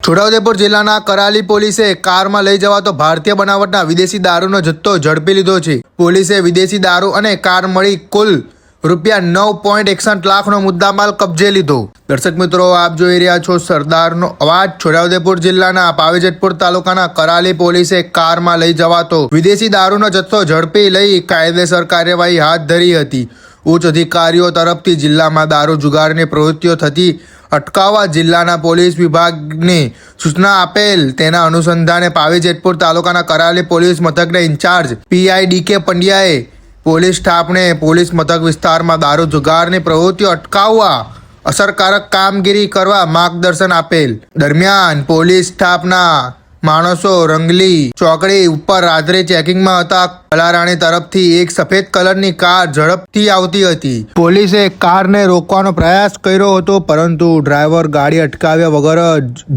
છોટાઉદેપુર જિલ્લાના કરાલી પોલીસે કારમાં લઈ જવાતો ભારતીય બનાવટના વિદેશી દારૂનો જથ્થો ઝડપી લીધો છે। પોલીસે વિદેશી દારૂ અને કાર મળી કુલ ₹9.61 લાખનો મુદ્દામાલ કબજે લીધો। દર્શક મિત્રો, આપ જોઈ રહ્યા છો સરદારનો અવાજ। છોટાઉદેપુર જિલ્લાના પાવીજેતપુર તાલુકાના કરાલી પોલીસે કારમાં લઈ જવાતો વિદેશી દારૂનો જથ્થો ઝડપી લઈ કાયદેસર કાર્યવાહી હાથ ધરી હતી। ઉચ્ચ અધિકારીઓ તરફથી જિલ્લામાં દારૂ જુગારની પ્રવૃત્તિઓ થતી અટકાવવા જિલ્લાના પોલીસ વિભાગને સૂચના આપેલ। તેના અનુસંધાને પાવીજેતપુર તાલુકાના કરાલી પોલીસ મથકના ઇન્ચાર્જ PI DK પંડ્યાએ પોલીસ સ્ટાફને પોલીસ મથક વિસ્તારમાં દારૂ જુગારની પ્રવૃત્તિઓ અટકાવવા અસરકારક કામગીરી કરવા માર્ગદર્શન આપેલ। દરમિયાન પોલીસ સ્ટાફના માણસો રંગલી ચોકડી ઉપર રાત્રે ચેકિંગમાં હતા। કલારાણી તરફથી એક સફેદ કલરની કાર ઝડપથી આવતી હતી। પોલીસે કારને રોકવાનો પ્રયાસ કર્યો હતો, પરંતુ ડ્રાઈવર ગાડી અટકાવ્યા વગર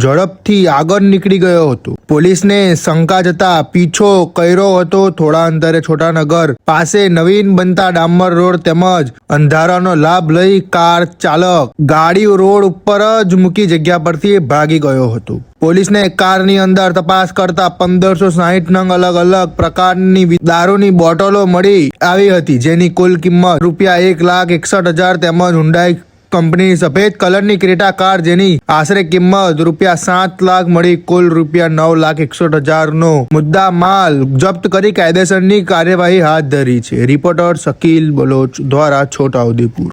ઝડપથી આગળ નીકળી ગયો હતો। પોલીસને શંકા જતા પીછો કર્યો હતો। થોડા અંતરે છોટાનગર પાસે નવીન બનતા ડામર રોડ તેમજ અંધારાનો લાભ લઈ કાર ચાલક ગાડી રોડ ઉપર જ મૂકી જગ્યા પરથી ભાગી ગયો હતો। પોલીસને કારની અંદર તપાસ કરતા 1560 નંગ અલગ અલગ પ્રકારની દારૂની બોટલો મળી આવી હતી, જેની કુલ કિંમત ₹1,61,000 તેમજ હુન્ડાઈ કંપનીની સફેદ કલરની ક્રેટા કાર જેની આશરે કિંમત ₹7 લાખ મળી કુલ ₹9,61,000 નો મુદ્દા માલ જપ્ત કરી કાયદેસરની કાર્યવાહી હાથ ધરી છે। રિપોર્ટર શકીલ બલોચ દ્વારા છોટાઉદેપુર।